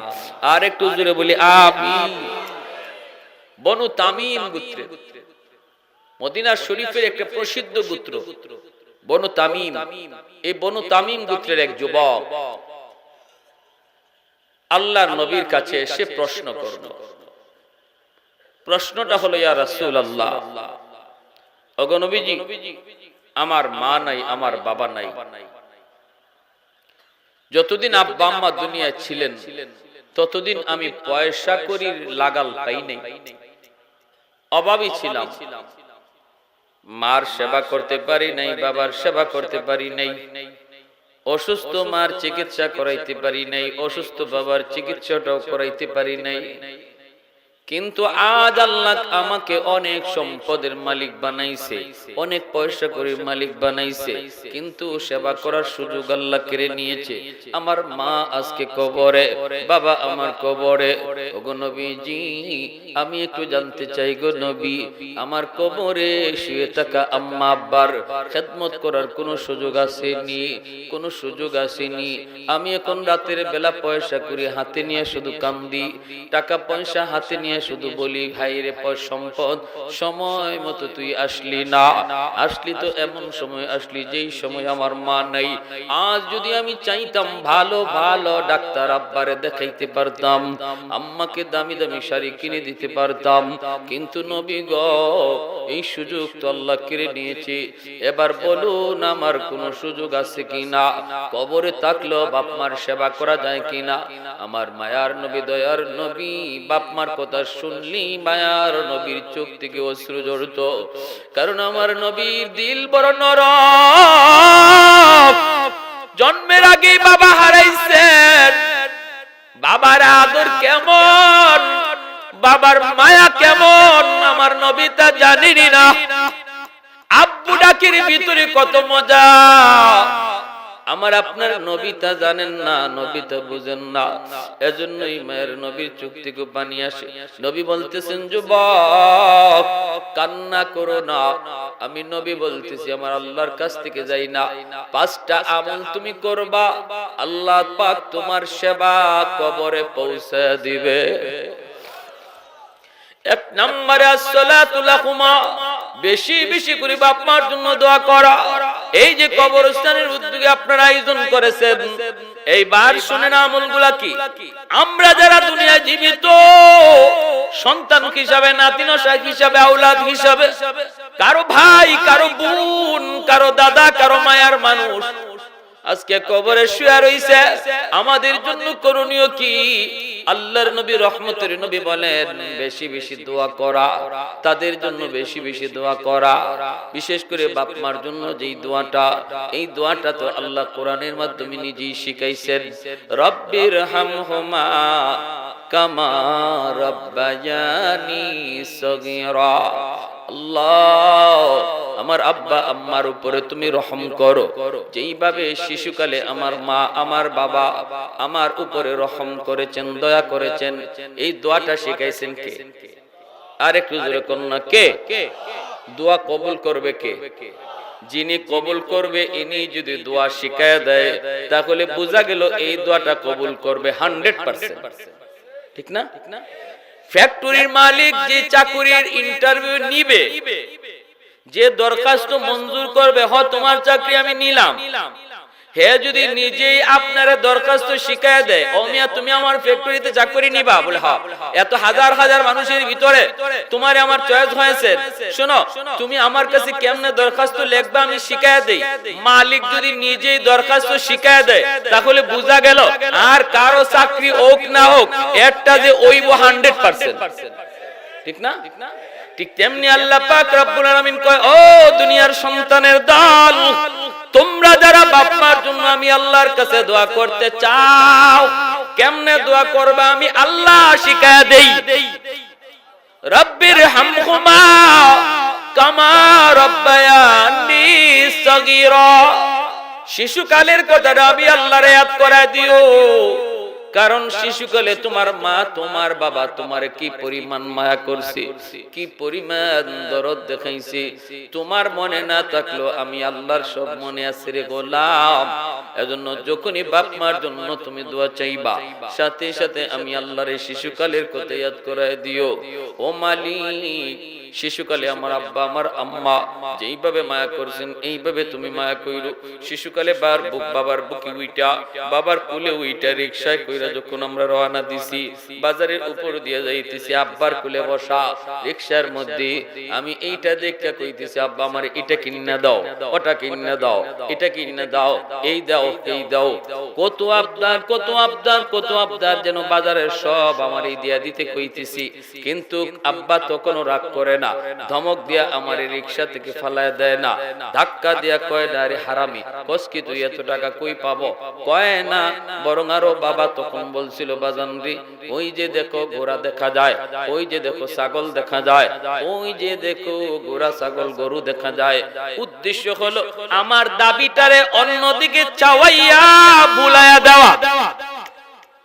আর একটু জোরে বলি আমিন। বনু তামিম গোত্রে, মদিনা শরীফের একটা প্রসিদ্ধ গোত্র বনু তামিম। এই বনু তামিম গোত্রের এক যুবক আল্লাহর নবীর কাছে এসে প্রশ্ন করল। প্রশ্নটা হলো, ইয়া রাসূলুল্লাহ, ওগো নবীজি, আমার মা নাই, আমার বাবা নাই। যতদিন আব্বা আম্মা দুনিয়ায় ছিলেন ততদিন আমি পয়সা করি লাগাল পাই নাই, অভাবী ছিলাম। মার সেবা করতে পারি নাই, বাবার সেবা করতে পারি নাই, অসুস্থ মার চিকিৎসা করাইতে পারি নাই, অসুস্থ বাবার চিকিৎসাটাও করাইতে পারি নাই। কিন্তু আজ আল্লাহ আমাকে অনেক সম্পদের মালিক বানাইছে, অনেক পয়সা করির মালিক বানাইছে, কিন্তু সেবা করার সুযোগ আল্লাহ কেড়ে নিয়েছে। আমার মা আজকে কবরে, বাবা আমার কবরে। ওগো নবীজি, আমি একটু জানতে চাই গো নবী, আমার কবরে শুয়ে থাকা আম্মা আব্বার খেদমত করার কোনো সুযোগ আসেনি? কোনো সুযোগ আসেনি। আমি এখন রাতের বেলা পয়সা করি হাতে নিয়ে শুধু কান্দি, টাকা পয়সা হাতে নিয়ে নিয়ে শুধু বলি ভাইরে সম্পদ, সময় মতো তুই আসলি না। আসলি তো এমন সময় আসলি যেই সময় আমার মা নাই। আজ যদি আমি চাইতাম ভালো ভালো ডাক্তার আব্বারে দেখাইতে পারতাম, আম্মাকে দামি দামি শাড়ি কিনে দিতে পারতাম, কিন্তু নবী গো এই সুযোগ তো আল্লাহ কেড়ে নিয়েছে। এবার বলুন আমার কোন সুযোগ আছে কিনা? কবরে থাকলেও বাপ মার সেবা করা যায় কিনা? আমার মায়ার নবী, দয়ার নবী, বাপ মার কথা শুনলি মায়ার নবীর চোখ থেকে অশ্রু ঝরত। কারণ আমার নবীর দিল বড় নরম। জন্মের আগে বাবা হারাইছেন, বাবার আদর কেমন, বাবার মায়া কেমন আমার নবী তা জানেনি না। আব্বু ডাকির ভিতরে কত মজা আমার আপনার নবী তা জানেন না, নবী তা বুঝেন না। এজন্যই মায়ের নবীর চোখ থেকে পানি আসে। নবী বলতেছেন যুবক কান্না করো না। আমি নবী বলতেছি আমার আল্লাহর কাছ থেকে যাই না, 5টা আমল তুমি করবা, আল্লাহ পাক তোমার সেবা কবরে পৌঁছে দিবে। 1 নম্বরে আসসালাতু লাকুমা, বেশি বেশি করে বাপ মার জন্য দোয়া করা। এই যে কবরস্থানের উদ্যোগে আপনারা আয়োজন করেছেন, এইবার শুনেন আমলগুলা কি। আমরা যারা দুনিয়ায় জীবিত সন্তান হিসাবে, নাতিনশা হিসাবে, আওলাদ হিসাবে, কারো ভাই, কারো বোন, কারো দাদা, কারো মায়ার মানুষ আজকে কবরে শুয়ে রইছে, আমাদের জন্য করণীয় কি? আল্লাহর নবী রহমতের নবী বলেন বেশি বেশি দোয়া করা, তাদের জন্য বেশি বেশি দোয়া করা। বিশেষ করে বাপ মার জন্য যেই দোয়াটা, এই দোয়াটা তো আল্লাহ কোরআনের মাধ্যমে নিজেই শিখাইছেন। রব্বির হামহুমা কামা রাব্বায়ানি সগীরা। আল্লাহ আমার আব্বা আম্মার উপরে তুমি রহম করো, যেইভাবে শিশুকালে আমার মা আমার বাবা আমার উপরে রহম করেছেন, দয়া করেছেন। এই দোয়াটা শিখাইছেন কে? আর একটু জোরে কন্যা কে? দোয়া কবুল করবে কে? যিনি কবুল করবে ইনি যদি দোয়া শিখায় দেয় তাহলে বোঝা গেল এই দোয়াটা কবুল করবে 100%। ঠিক না? ফ্যাক্টরির মালিক যে চাকুরির ইন্টারভিউ নিবে, যে দরখাস্ত মঞ্জুর করবে, হ তোমার চাকরি আমি নিলাম, হে যদি নিজেই আপনার দরখাস্ত শিখায় দেয়, ও মিয়া তুমি আমার ফ্যাক্টরিতে চাকরি নিবা, বলে হ্যাঁ, এত হাজার হাজার মানুষের ভিতরে তোমার আমার চয়েস হয়েছে, শোনো তুমি আমার কাছে কেমনে দরখাস্ত লিখবা আমি শিখায় দেই। মালিক যদি নিজেই দরখাস্ত শিখায় দেয় তাহলে বোঝা গেল আর কারো চাকরি হোক না হোক একটা যে ওইব 100%। ঠিক না? ঠিক তেমনি আল্লাহ পাক রব্বুল আলামিন কয়, ও দুনিয়ার সন্তানের দল, তোমরা যারা বাপ মার জন্য আমি আল্লাহর কাছে দোয়া করতে চাও, কেমনে দোয়া করবা আমি আল্লাহ শিখায়া দেই। রব্বির হামহুমা কামা রাব্বায়ানি সগীরা। শিশুকালের কথাটা আমি আল্লাহরে ইয়াদ করায় দিও, কারণ শিশুকালে তোমার মা তোমার বাবা তোমারে কি পরিমাণ মায়া করছে, কি পরিমাণ দরদ দেখাইছে, তোমার মনে না থাকলো আমি আল্লাহর সব মনে আছে রে গোলাম। এজন্য যখনই বাপ মার জন্য তুমি দোয়া চাইবা, সাথে সাথে আমি আল্লাহর শিশুকালের কথা ইয়াদ করায় দিও। ও মালিক, শিশুকালে আমার আব্বা আমার আম্মা যেইভাবে মায়া করছেন এইভাবে তুমি মায়া কইরো। শিশুকালে বাবার বুকে উইটা, বাবার কোলে উইটা, রিকশায় কইরা যখন আমরা রওনা দিছি, বাজারের উপর দিয়ে যাইতেছি, আব্বার কোলে বসা রিকশার মধ্যে আমি এইটা দেখতে কইতেছি, আব্বা আমার এটা কিনে দাও, ওটা কিনে দাও, এটা কিনে দাও, এই দাও, এই দাও। কত আবদার, কত আবদার, কত আবদার, যেন বাজারের সব আমার এই দিয়া দিতে কইতেছি, কিন্তু আব্বা তখনও রাগ করে না, ধমক দিয়া আমার রিকশা থেকে ফালায় দেয় না, ধাক্কা দিয়া কয় না রে হারামি, কসকি তুই এত টাকা কই পাবো, কয় না, বরং আরো বাবা তখন বলছিল বাজান রে, ওই যে দেখো ঘোড়া দেখা যায়, ওই যে দেখো ছাগল দেখা যায়, ওই যে দেখো ঘোড়া ছাগল গরু দেখা যায়। উদ্দেশ্য হলো আমার দাবিটারে অন্যদিকে চাওয়াইয়া ভুলাইয়া দেওয়া।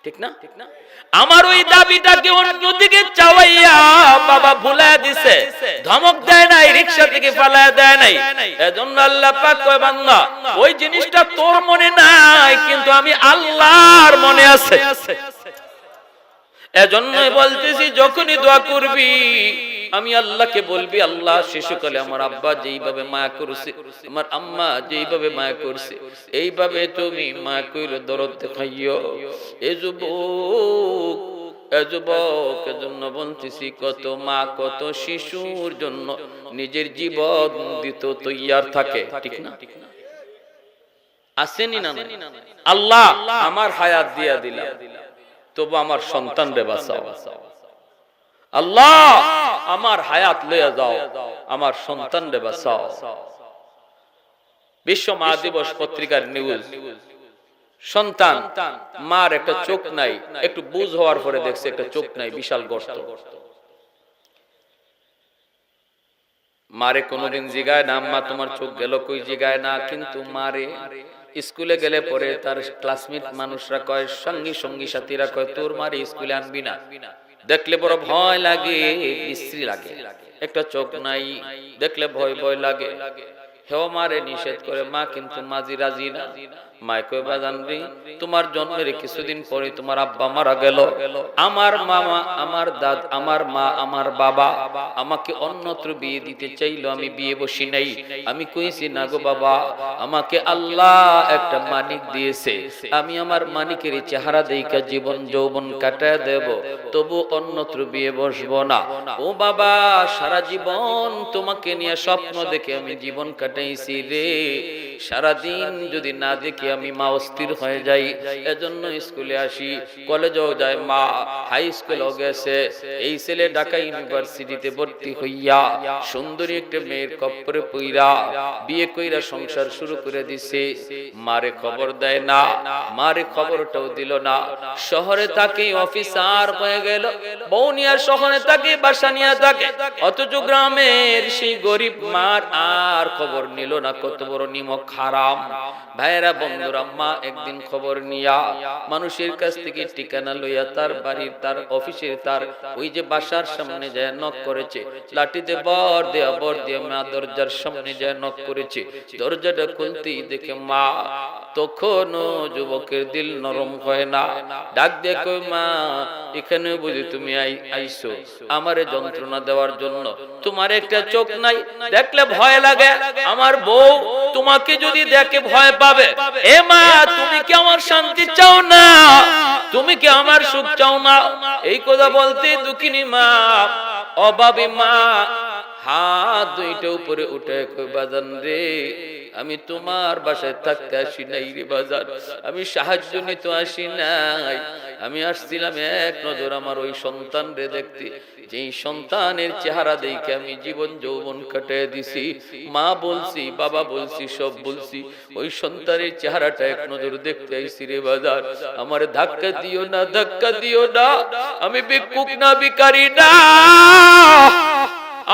ঠিক না? আমার ওই দাবিটাকে অন্যদিকে চাওয়াইয়া বাবা ভুলাইয়া দিছে, ধমক দেয় নাই, রিকশা থেকে ফালাইয়া দেয় নাই। এজন্য আল্লাহ পাক কয় বান্দা ওই জিনিসটা তোর মনে নাই কিন্তু আমি আল্লাহর মনে আছে। এজন্যই বলতেছি যখনই দোয়া করবি আমি আল্লাহকে বলবি, আল্লাহ শিশুকালে আমার আব্বা যেইভাবে মায়া করছে, আমার আম্মা যেইভাবে মায়া করছে, এইভাবে তুমি মায়া কইরো, দরদ দেখাইও। এ যুবক, যুবকের জন্য বলতেছি, কত মা কত শিশুর জন্য নিজের জীবন দিতে তৈয়ার থাকে, ঠিক না? আসেনি না? আল্লাহ আমার হায়াত দিয়া দিলা, তবু আমার সন্তান রে বাঁচাও। আল্লাহ আমার হায়াত লইয়া যাও, আমার সন্তান রে বাঁচাও। বিশ্ব মা দিবস পত্রিকার নিউজ, সন্তান মার একটা চোখ নাই, একটু বুঝ হওয়ার পরে দেখছে একটা চোখ নাই, বিশাল গর্ত। মারে কোনদিন জিগায় না, আম্মা তোমার চোখ গেল কই, জিগায় না। কিন্তু মারে স্কুলে গেলে পরে তার ক্লাসমেট মানুষরা কয়, সঙ্গী সাথীরা কয়, তোর মারে স্কুলে আনবি না, দেখলে বড় ভয় লাগে, বিশ্রী লাগে, একটা চোখ নাই, দেখলে ভয় ভয় লাগে। হেও মারে নিষেধ করে, মা কিন্তু মাঝি রাজি না। মায় কই, বাজান রে, তোমার জন্মের কিছুদিন পরে তোমার আব্বা মারা গেল। আমার মামা, আমার দাদ, আমার মা, আমার বাবা আমাকে অন্যত্র বিয়ে দিতে চাইলো, আমি বিয়ে বসি নাই। আমি কইছি, না গো বাবা, আমাকে আল্লাহ একটা মানিক দিয়েছে, আমি আমার মানিকের চেহারা দেইকা জীবন যৌবন কাটায় দেব, তবু অন্যত্র বিয়ে বসবো না। ও বাবা, সারা জীবন তোমাকে নিয়ে স্বপ্ন দেখে আমি জীবন কাটাইছি রে, সারাদিন যদি না দেখি আমি মা অস্থির হয়ে যাই। এজন্য স্কুলে আসি, কলেজেও যায় মা, হাই স্কুলেও গেছে। এই ছেলে ঢাকা ইউনিভার্সিটিতে ভর্তি হইয়া সুন্দরী একটা মেয়ের কপ্পরে পইরা বিয়ে কইরা সংসার শুরু করে দিছে। মারে খবর দেয় না, মারে খবরটাও দিল না। শহরে তাকে অফিসার হয়ে গেল, বৌনিয়ার শহরে তাকে বাসা নিয়ে থাকে, অথচ গ্রামের সেই গরিব মার আর খবর নিল না। কত বড় নিমক হারাম। ভাইরা বন্ধুরা, মা একদিন খবর নিয়া মানুষের কাছ থেকে ঠিকানা লইয়া তার বাড়ির, তার অফিসের, তার ওই যে বাসার সামনে যায় নক করেছে, লাঠিতে বর দেয়া মা দরজার সামনে যায় নক করেছে। দরজাটা খুলতেই দেখে মা, তখনও যুবকের দিল নরম হয় না। ডাক দিয়ে কই, মা এখানে বুঝি তুমি আইছো আমারে যন্ত্রণা দেওয়ার জন্য? তোমার একটা চোখ নাই, দেখলে ভয় লাগে। আমার বউ তোমাকে যদি দেখে ভয় পাবে। এ মা, তুমি কি আমার শান্তি চাও না? তুমি কি আমার সুখ চাও না? এই কথা বলতে দুঃখিনী মা, অভাবী মা হাত দুইটা উপরে উঠে কই, বাজান রে, আমি তোমার বাসায় থাকতে আসি নাই রে বাজার, আমি সাহায্য নিতে আসি নাই, আমি আসছিলাম এক নজর আমার ওই সন্তান রে দেখতে, যেই সন্তানের চেহারা দেখে আমি জীবন যৌবন কাটিয়ে দিছি। মা বলছি, বাবা বলছি, সব বলছি, ওই সন্তানের চেহারাটা এক নজর দেখতে আইছি রে বাজার। আমার ধাক্কা দিও না, ধাক্কা দিও না, আমি ভিক্ষুক না, ভিখারি না,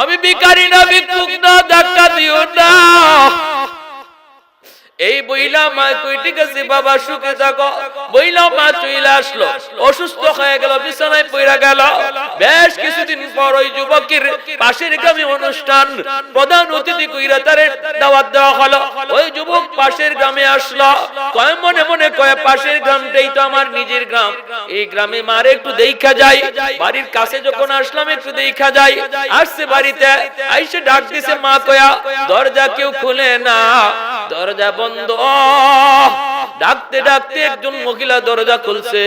আমি ভিখারি না, ভিক্ষুক না, ধাক্কা দিও না। এই বইলা মা কই, ঠিক আছে বাবা, সুখে থাকো। বইলা মা চলে আসলো, অসুস্থ হয়ে গেল, বিছানায় পড়ে গেল। বেশ কিছুদিন পর ওই যুবকের পাশের গ্রামে অনুষ্ঠান, প্রধান অতিথি কইরা তারে দাওয়াত দেওয়া হলো। ওই যুবক পাশের গ্রামে আসলো, কয় মনে মনে কয়, পাশের গ্রামটাই তো আমার নিজের গ্রাম, এই গ্রামে মারে একটু দেখা যাই। বাড়ির কাছে যখন আসলাম একটু দেখা যাই। আসছে বাড়িতে, আইসে ডাক দিছে মা কয়া, দরজা কেউ খুলে না, দরজা বন্ধ। ডাকতে ডাকতে একজন মহিলা দরজা খুলছে।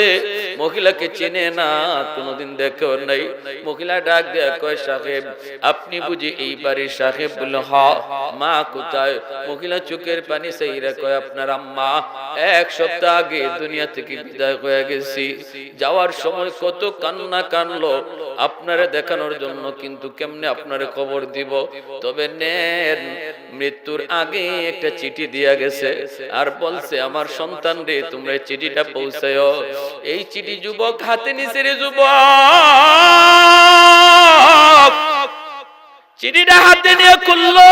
মহিলাকে চেনে না, কোনদিন দেখেও নাই। মহিলা ডাক দেয়া কয়, সাহেব আপনি বুঝি এই বাড়ির সাহেব? বলল, হ্যাঁ। মা কোথায়? মহিলা চোখের পানি চাইরা কয়, আপনার আম্মা এক সপ্তাহ আগে দুনিয়া থেকে বিদায় হয়ে গেছি। যাওয়ার সময় কত কান্না কানলো আপনারে দেখানোর জন্য, কিন্তু কেমনে আপনারে খবর দিব? তবে নেন, মৃত্যুর আগে একটা চিঠি দিয়া গেছে, আর বলছে আমার সন্তান রে তোমরা এই চিঠিটা পৌঁছায়ো। এই চিঠি যুবক হাতে নিছে রে যুবক, চিঠিটা হাতে নিয়ে খুললো,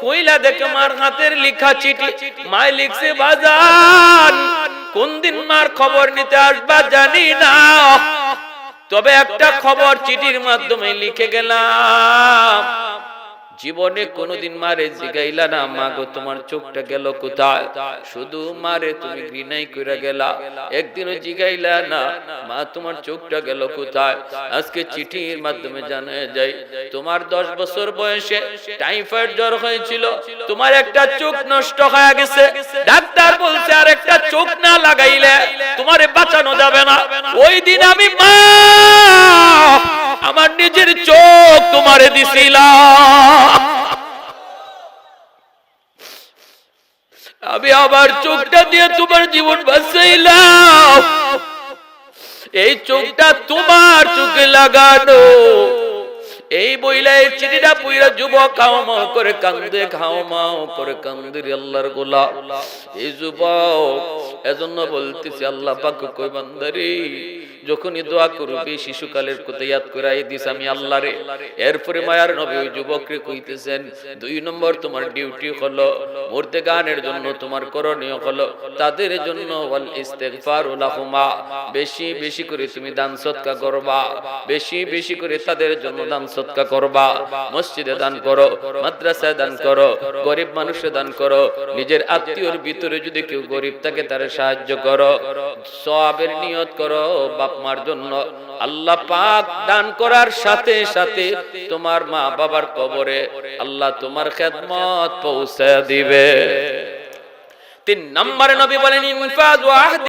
কইলা দেখে মার হাতের লেখা চিঠি। মায় লিখছে, বাজান কোন দিন মার খবর নিতে আসবা জানি না, তবে একটা খবর চিঠির মাধ্যমে লিখে গেলাম, জীবনে কোনোদিন মারে জিগাইলা না, মা গো তোমার চোখটা গেল কোথায়? শুধু মারে তুমি ঘৃণাই কইরা গেলা, একদিনও জিগাইলা না মা তোমার চোখটা গেল কোথায়? আজকে চিঠির মাধ্যমে জানা যায় তোমার 10 বছর বয়সে টাইফয়েড জ্বর হয়েছিল, তোমার একটা চোখ নষ্ট হয়ে গেছে, ডাক্তার বলছে আর একটা চোখ না লাগাইলে তোমারে বাঁচানো যাবে না। ওই দিন আমি মা আমার নিজের চোখ তোমারে দিছিলাম, আমি আবার চোখটা দিয়ে তোমার জীবন বাঁচাইলাম। এই চোখটা তোমার চোখে লাগানো। এই বইলা এই চিঠিটা পুইরা যুবক হাওমাও করে কান্দে, হাওমাও করে কান্দে রে আল্লাহর গোলাম। এই যুবক এজন্য বলতেছি আল্লাহ পাক কই বান্দারে যখনই দোয়া করবি শিশুকালের কথা ইয়াদ করাই দিস আমি আল্লাহরে। এরপরে মায়ার নবী ওই যুবককে কইতেছেন 2 নম্বর তোমার ডিউটি হলো মরতে গানের জন্য তোমার করণীয় হলো তাদের জন্য ওয়াল ইস্তিগফারু লাহুমা, বেশি বেশি করে তুমি দান সদকা করবা, বেশি বেশি করে তাদের জন্য দান সদকা করবা। মসজিদে দান করো, মাদ্রাসায় দান করো, গরিব মানুষে দান করো, নিজের আত্মীয়র ভিতরে যদি কেউ গরিব থাকে তারে সাহায্য করো, সওয়াবের নিয়ত করো বাপ মার জন্য। আল্লাহ পাক দান করার সাথে সাথে তোমার মা বাবার কবরে আল্লাহ তোমার খেদমত পৌঁছে দিবে। 3 নম্বরে নবী বলেন ইনফাজ ওয়া